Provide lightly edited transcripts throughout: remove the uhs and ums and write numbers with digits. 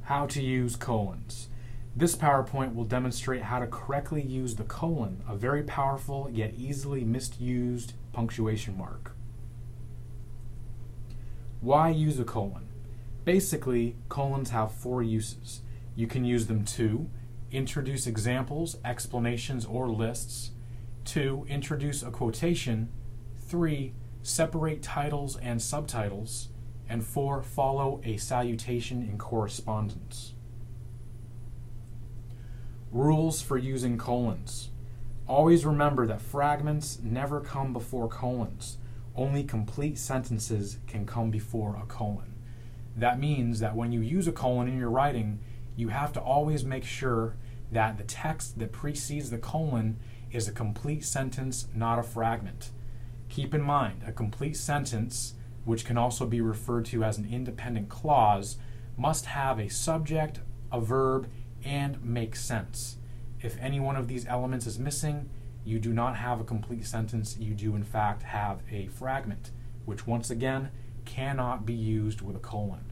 How to use colons. This PowerPoint will demonstrate how to correctly use the colon, a very powerful yet easily misused punctuation mark. Why use a colon? Basically, colons have four uses. You can use them to introduce examples, explanations, or lists. 2. Introduce a quotation. 3. Separate titles and subtitles. And 4. Follow a salutation in correspondence. Rules for using colons. Always remember that fragments never come before colons. Only complete sentences can come before a colon. That means that when you use a colon in your writing, you have to always make sure that the text that precedes the colon is a complete sentence, not a fragment. Keep in mind, a complete sentence, which can also be referred to as an independent clause, must have a subject, a verb, and make sense. If any one of these elements is missing, you do not have a complete sentence. You do in fact have a fragment, which once again cannot be used with a colon.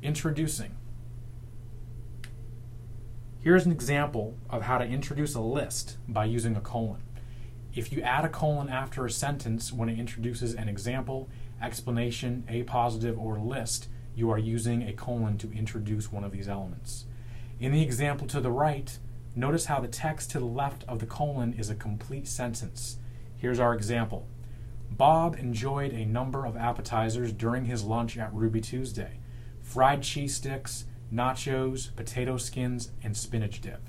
Introducing. Here's an example of how to introduce a list by using a colon. If you add a colon after a sentence when it introduces an example, explanation, appositive, or list, you are using a colon to introduce one of these elements. In the example to the right, notice how the text to the left of the colon is a complete sentence. Here's our example. Bob enjoyed a number of appetizers during his lunch at Ruby Tuesday. Fried cheese sticks, nachos, potato skins, and spinach dip.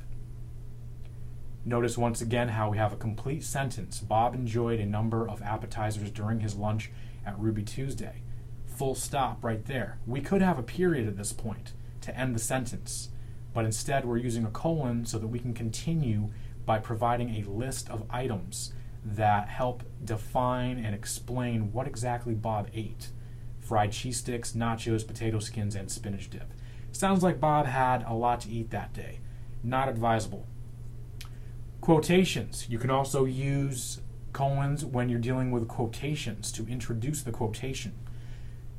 Notice once again how we have a complete sentence. Bob enjoyed a number of appetizers during his lunch at Ruby Tuesday. Full stop right there. We could have a period at this point to end the sentence, but instead we're using a colon so that we can continue by providing a list of items that help define and explain what exactly Bob ate. Fried cheese sticks, nachos, potato skins, and spinach dip. Sounds like Bob had a lot to eat that day. Not advisable. Quotations. You can also use colons when you're dealing with quotations to introduce the quotation.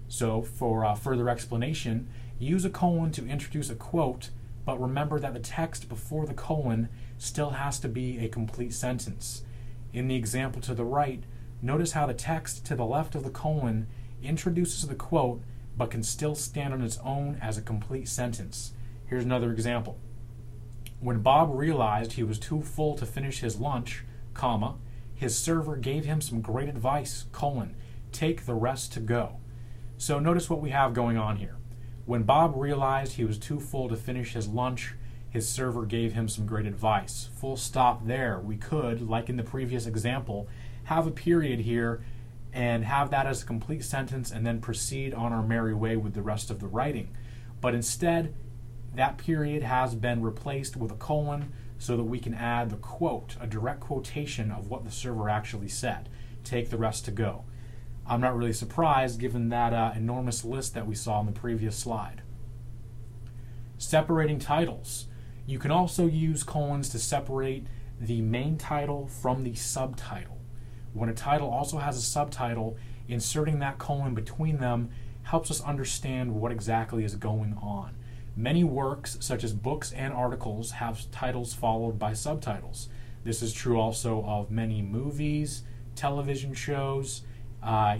So for further explanation, use a colon to introduce a quote, but remember that the text before the colon still has to be a complete sentence. In the example to the right, notice how the text to the left of the colon introduces the quote, but can still stand on its own as a complete sentence. Here's another example. When Bob realized he was too full to finish his lunch, comma, his server gave him some great advice, colon, take the rest to go. So notice what we have going on here. When Bob realized he was too full to finish his lunch, his server gave him some great advice. Full stop there. We could, like in the previous example, have a period here and have that as a complete sentence and then proceed on our merry way with the rest of the writing. But instead, that period has been replaced with a colon so that we can add the quote, a direct quotation of what the server actually said. Take the rest to go. I'm not really surprised given that enormous list that we saw in the previous slide. Separating titles. You can also use colons to separate the main title from the subtitle. When a title also has a subtitle, inserting that colon between them helps us understand what exactly is going on. Many works, such as books and articles, have titles followed by subtitles. This is true also of many movies, television shows,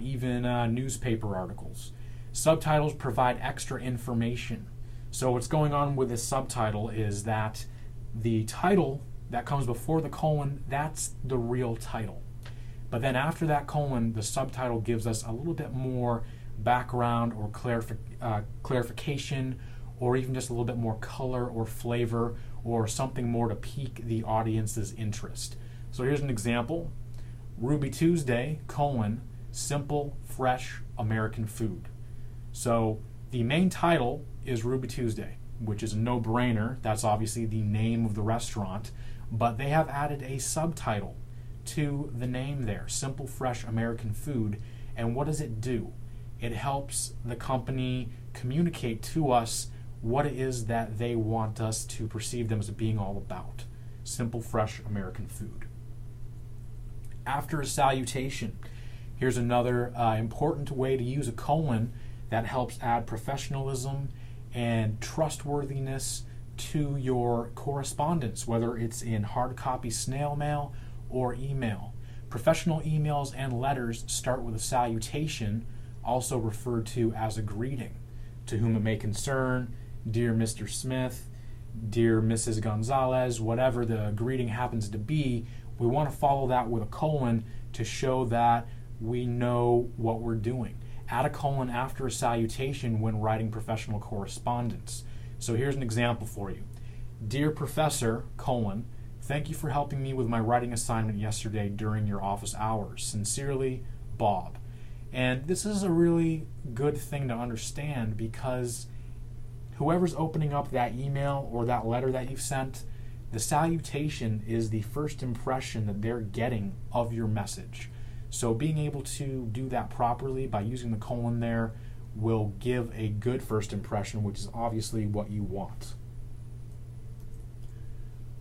even newspaper articles. Subtitles provide extra information. So what's going on with this subtitle is that the title that comes before the colon, that's the real title. But then after that colon, the subtitle gives us a little bit more background or clarification, or even just a little bit more color or flavor, or something more to pique the audience's interest. So here's an example. Ruby Tuesday, colon, simple, fresh American food. So the main title is Ruby Tuesday, which is a no-brainer. That's obviously the name of the restaurant, but they have added a subtitle to the name there, simple, fresh American food. And what does it do? It helps the company communicate to us what it is that they want us to perceive them as being all about. Simple, fresh American food. After a salutation, here's another important way to use a colon That helps add professionalism and trustworthiness to your correspondence, whether it's in hard copy snail mail or email. Professional emails and letters start with a salutation, also referred to as a greeting. To whom it may concern, dear Mr. Smith, dear Mrs. Gonzalez, whatever the greeting happens to be, we want to follow that with a colon to show that we know what we're doing. Add a colon after a salutation when writing professional correspondence. So here's an example for you. Dear Professor, colon, thank you for helping me with my writing assignment yesterday during your office hours. Sincerely, Bob. And this is a really good thing to understand because whoever's opening up that email or that letter that you've sent, the salutation is the first impression that they're getting of your message. So being able to do that properly by using the colon there will give a good first impression, which is obviously what you want.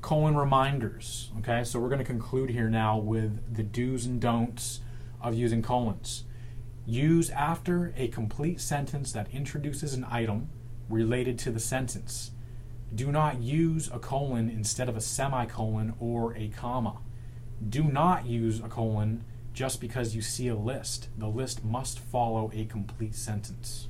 Colon reminders. Okay, so we're going to conclude here now with the do's and don'ts of using colons. Use after a complete sentence that introduces an item related to the sentence. Do not use a colon instead of a semicolon or a comma. Do not use a colon just because you see a list. The list must follow a complete sentence.